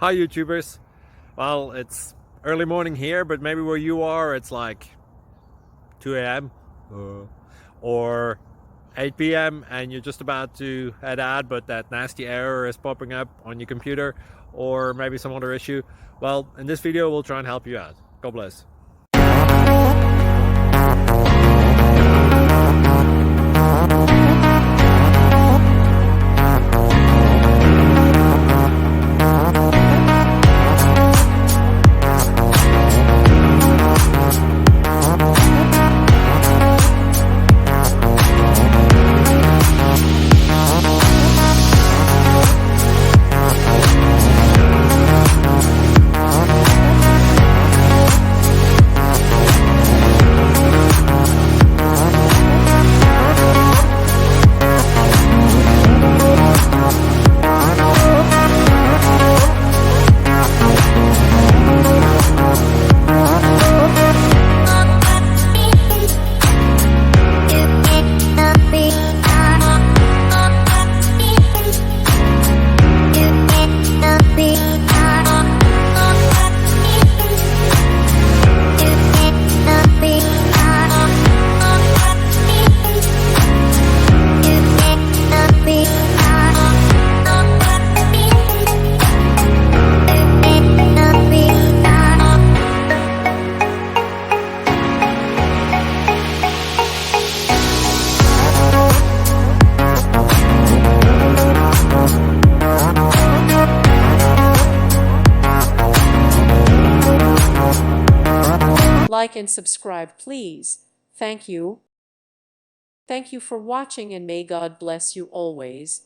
Hi YouTubers. Well, it's early morning here, but maybe where you are it's like 2 a.m. or 8 p.m. and you're just about to head out, but that nasty error is popping up on your computer, or maybe some other issue. Well, in this video we'll try and help you out. God bless. Like and subscribe, please. Thank you. Thank you for watching, and may God bless you always.